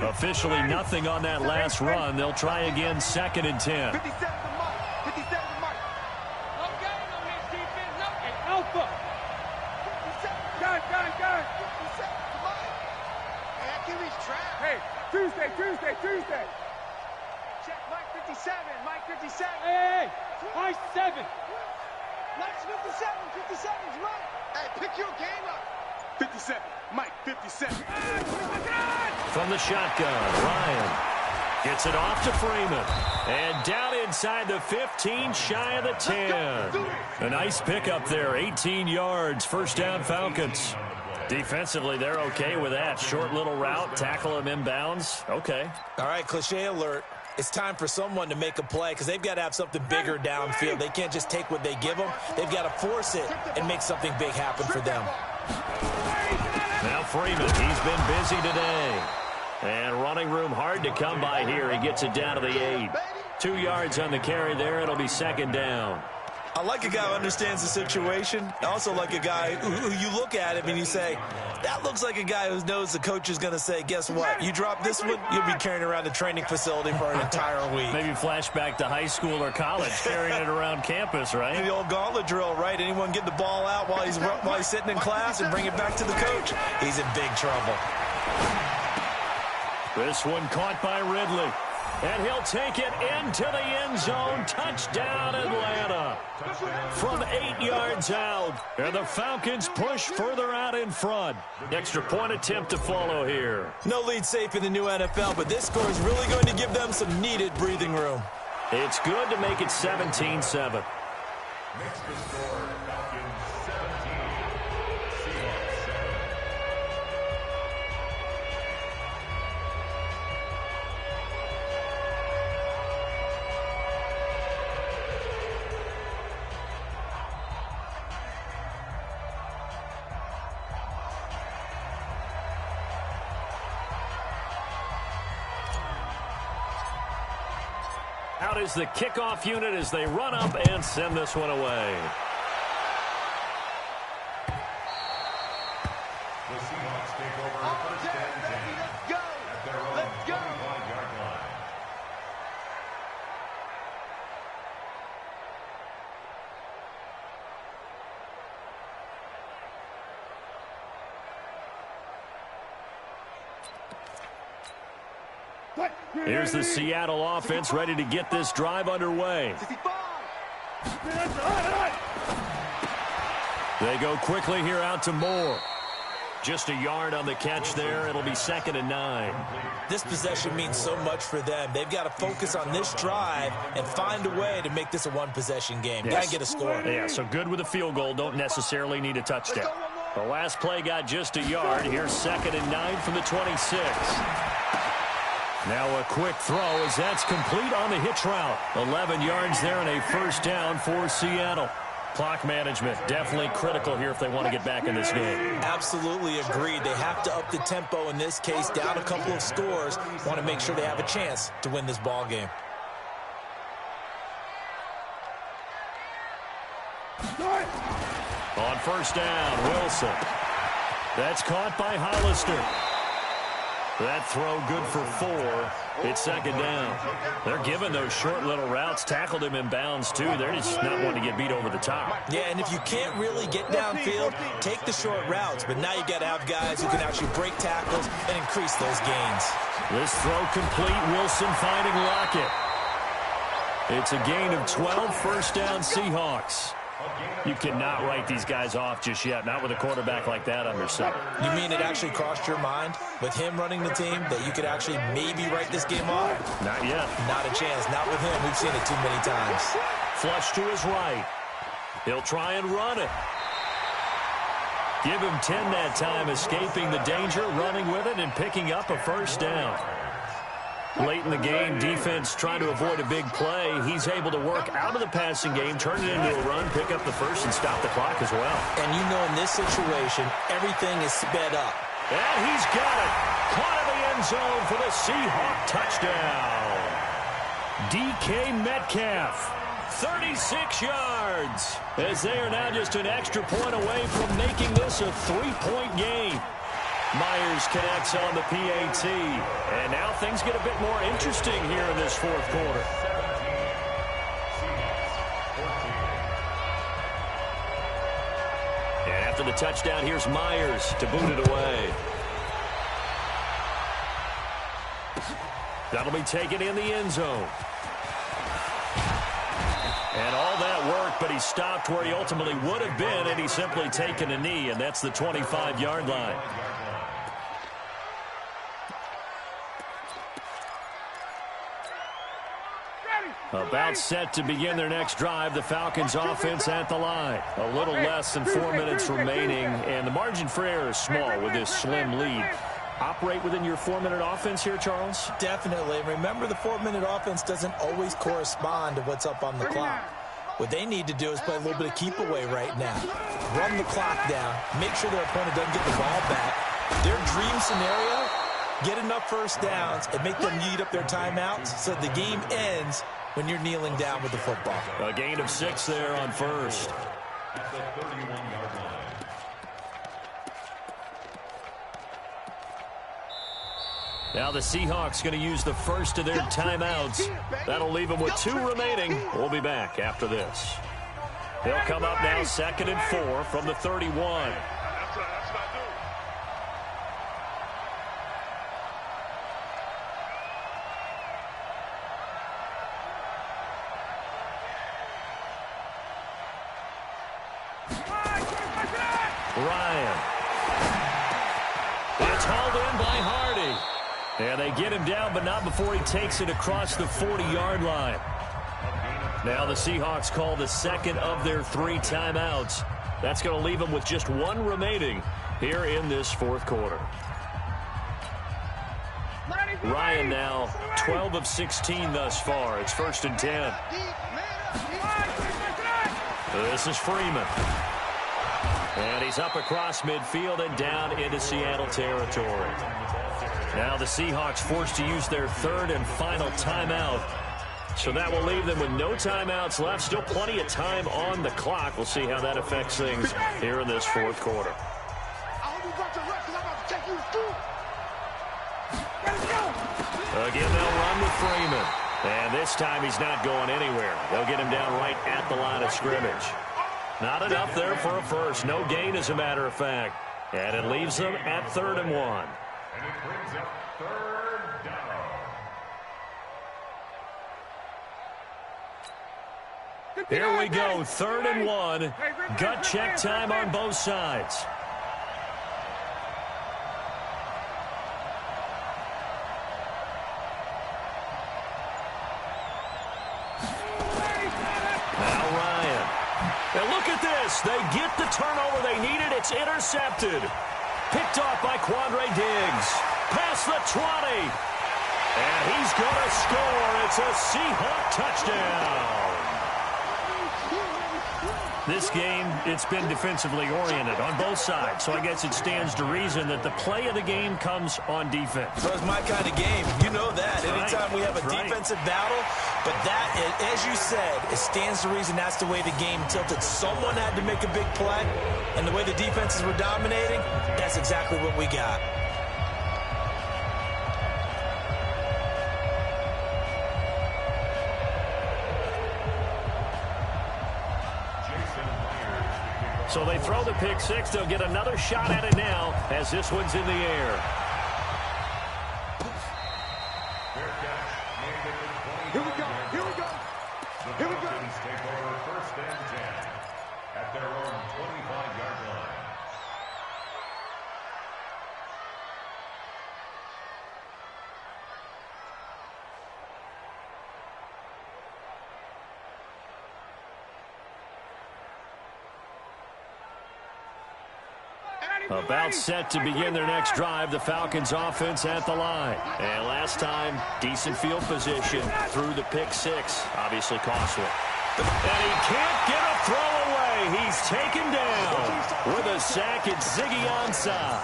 [SPEAKER 2] Officially nothing on that last run. They'll try again, 2nd and 10.
[SPEAKER 4] 57 to Mike. 57 to Mike. No game on this defense. No game. Alpha. 57. Got it. 57 to Mike. Hey, I can reach track. Hey, Tuesday. Check Mike 57. Mike 57. Hey. Mike 7. Mike's 57. 57's Mike. Hey, pick your game up. 57. Mike 57.
[SPEAKER 2] From the shotgun, Ryan gets it off to Freeman. And down inside the 15, shy of the 10. A nice pickup there, 18 yards, 1st down Falcons. Defensively, they're okay with that. Short little route, tackle him inbounds. Okay.
[SPEAKER 1] All right, cliche alert. It's time for someone to make a play because they've got to have something bigger downfield. They can't just take what they give them. They've got to force it and make something big happen for them.
[SPEAKER 2] Now Freeman, he's been busy today. And running room hard to come by here. He gets it down to the 8. 2 yards on the carry there. It'll be 2nd down.
[SPEAKER 1] I like a guy who understands the situation. I also like a guy who you look at him and you say, that looks like a guy who knows the coach is going to say, guess what? You drop this one, you'll be carrying around the training facility for an entire week.
[SPEAKER 2] Maybe flashback to high school or college, carrying it around campus, right?
[SPEAKER 1] The old gauntlet drill, right? Anyone get the ball out while he's sitting in class and bring it back to the coach? He's in big trouble.
[SPEAKER 2] This one caught by Ridley. And he'll take it into the end zone. Touchdown, Atlanta. From 8 yards out. And the Falcons push further out in front. Extra point attempt to follow here.
[SPEAKER 1] No lead safe in the new NFL, but this score is really going to give them some needed breathing room.
[SPEAKER 2] It's good to make it 17-7.
[SPEAKER 3] Next to score, Falcons 17, Seahawks 7.
[SPEAKER 2] Out is the kickoff unit as they run up and send this one away.
[SPEAKER 3] The Seahawks take over first and 10 at their own 25-yard line.
[SPEAKER 2] Here's the Seattle offense ready to get this drive underway. They go quickly here out to Moore. Just a yard on the catch there. It'll be 2nd and 9.
[SPEAKER 1] This possession means so much for them. They've got to focus on this drive and find a way to make this a one-possession game.
[SPEAKER 2] Yes.
[SPEAKER 1] Got to get a score.
[SPEAKER 2] Yeah, so good with a field goal. Don't necessarily need a touchdown. The last play got just a yard. Here's 2nd and 9 from the 26. Now a quick throw as that's complete on the hitch route. 11 yards there and a first down for Seattle. Clock management definitely critical here if they want to get back in this game.
[SPEAKER 1] Absolutely agreed. They have to up the tempo in this case, down a couple of scores. Want to make sure they have a chance to win this ball game.
[SPEAKER 2] On first down, Wilson. That's caught by Hollister. That throw good for 4. It's 2nd down. They're giving those short little routes. Tackled him in bounds, too. They're just not wanting to get beat over the top.
[SPEAKER 1] Yeah, and if you can't really get downfield, take the short routes. But now you got to have guys who can actually break tackles and increase those gains.
[SPEAKER 2] This throw complete. Wilson finding Lockett. It's a gain of 12. First down, Seahawks. You cannot write these guys off just yet, not with a quarterback like that under center.
[SPEAKER 1] You mean it actually crossed your mind with him running the team that you could actually maybe write this game off?
[SPEAKER 2] Not yet.
[SPEAKER 1] Not a chance. Not with him. We've seen it too many times.
[SPEAKER 2] Flush to his right. He'll try and run it. Give him 10 that time, escaping the danger, running with it, and picking up a first down. Late in the game, defense trying to avoid a big play. He's able to work out of the passing game, turn it into a run, pick up the first, and stop the clock as well.
[SPEAKER 1] And you know in this situation, everything is sped up.
[SPEAKER 2] And he's got it. Caught in the end zone for the Seahawk touchdown. DK Metcalf, 36 yards. As they are now just an extra point away from making this a 3-point game. Myers connects on the PAT. And now things get a bit more interesting here in this fourth quarter. And after the touchdown, here's Myers to boot it away. That'll be taken in the end zone. And all that work, but he stopped where he ultimately would have been, and he's simply taken a knee, and that's the 25-yard line. About set to begin their next drive. The Falcons offense at the line. A little less than 4 minutes remaining, and the margin for error is small with this slim lead. Operate within your 4-minute offense here, Charles?
[SPEAKER 1] Definitely. Remember, the 4-minute offense doesn't always correspond to what's up on the clock. What they need to do is play a little bit of keep away right now. Run the clock down. Make sure their opponent doesn't get the ball back. Their dream scenario, get enough first downs and make them eat up their timeouts so the game ends when you're kneeling down with the football.
[SPEAKER 2] A gain of 6 there on first.
[SPEAKER 3] At the 31-yard line.
[SPEAKER 2] Now the Seahawks going to use the first of their timeouts. That'll leave them with 2 remaining. We'll be back after this. They'll come up now 2nd and 4 from the 31.
[SPEAKER 4] That's what I do.
[SPEAKER 2] Ryan. It's hauled in by Hardy. And they get him down, but not before he takes it across the 40-yard line. Now the Seahawks call the second of their 3 timeouts. That's going to leave them with just 1 remaining here in this fourth quarter. Ryan now 12 of 16 thus far. It's 1st and 10. This is Freeman. And he's up across midfield and down into Seattle territory. Now the Seahawks forced to use their 3rd and final timeout. So that will leave them with no timeouts left. Still plenty of time on the clock. We'll see how that affects things here in this fourth quarter. Again, they'll run with Freeman. And this time he's not going anywhere. They'll get him down right at the line of scrimmage. Not enough there for a first. No gain, as a matter of fact. And it leaves them at 3rd and 1.
[SPEAKER 3] And it brings up 3rd down.
[SPEAKER 2] Here we go, 3rd and 1. Gut check time on both sides. Now Ryan. And look at this. They get the turnover they needed. It's intercepted. Picked off by Quandre Diggs. Past the 20. And he's going to score. It's a Seahawk touchdown. This game, it's been defensively oriented on both sides, so I guess it stands to reason that the play of the game comes on defense.
[SPEAKER 1] So it's my kind of game. You know that.
[SPEAKER 2] That's
[SPEAKER 1] Anytime
[SPEAKER 2] right.
[SPEAKER 1] we have a
[SPEAKER 2] That's right.
[SPEAKER 1] defensive battle, but that, as you said, it stands to reason that's the way the game tilted. Someone had to make a big play, and the way the defenses were dominating, that's exactly what we got.
[SPEAKER 2] So they throw the pick six. They'll get another shot at it now as this one's in the air.
[SPEAKER 4] Here we go. Here we go.
[SPEAKER 3] The
[SPEAKER 4] Here we go.
[SPEAKER 3] Falcons take over 1st and 10 at their own 25-yard line.
[SPEAKER 2] About set to begin their next drive, the Falcons offense at the line. And last time, decent field position through the pick six. Obviously costly. And he can't get a throw away. He's taken down with a sack. It's Ziggy Ansah.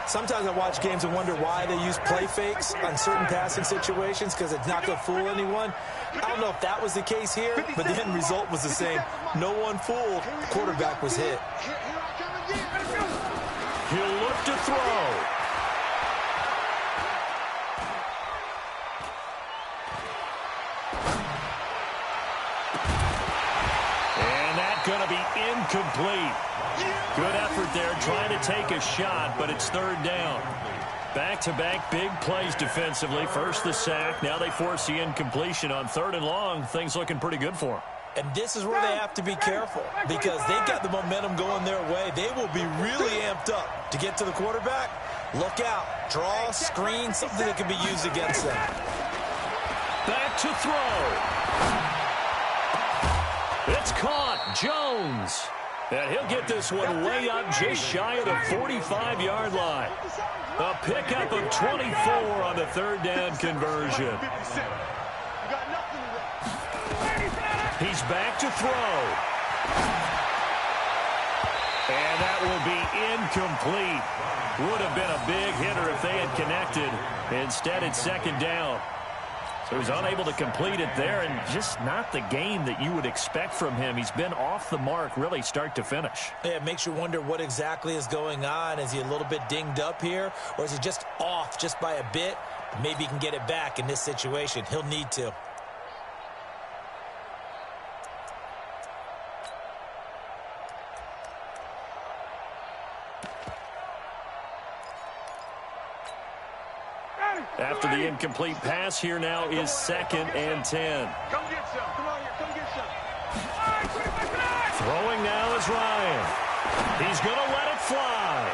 [SPEAKER 1] Sometimes I watch games and wonder why they use play fakes on certain passing situations because it's not going to fool anyone. I don't know if that was the case here, but the end result was the same. No one fooled. The quarterback was hit.
[SPEAKER 2] He'll look to throw. And that's going to be incomplete. Good effort there trying to take a shot, but it's 3rd down. Back-to-back big plays defensively. First the sack. Now they force the incompletion on 3rd and long. Things looking pretty good for them.
[SPEAKER 1] And this is where they have to be careful because they've got the momentum going their way. They will be really amped up to get to the quarterback. Look out. Draw, screen, something that can be used against them.
[SPEAKER 2] Back to throw. It's caught. Jones. And he'll get this one way up just shy of the 45-yard line. A pickup of 24 on the 3rd down conversion. He's back to throw. And that will be incomplete. Would have been a big hitter if they had connected. Instead, it's 2nd down. So He was unable to complete it there, and just not the game that you would expect from him. He's been off the mark, really, start to finish.
[SPEAKER 1] Yeah, it makes you wonder what exactly is going on. Is he a little bit dinged up here, or is he just off just by a bit? Maybe he can get it back in this situation. He'll need to.
[SPEAKER 2] After the incomplete pass, here now is 2nd and 10.
[SPEAKER 4] Come get some. Come on here. Come get some.
[SPEAKER 2] Throwing now is Ryan. He's going to let it fly.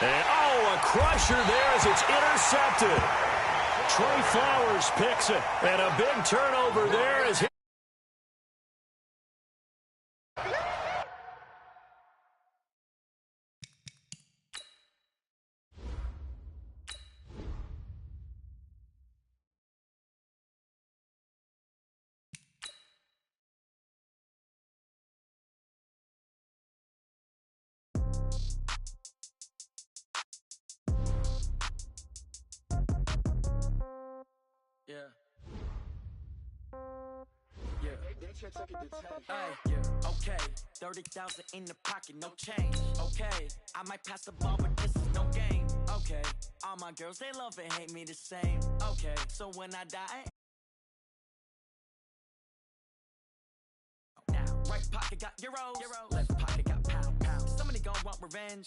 [SPEAKER 2] And, oh, a crusher there as it's intercepted. Trey Flowers picks it. And a big turnover there as he...
[SPEAKER 5] Okay, 30,000 in the pocket, no change. Okay, I might pass the ball, but this is no game. Okay, all my girls, they love and hate me the same. Okay, so when I die, now right pocket got euros, left pocket got pound. Somebody gon' want revenge.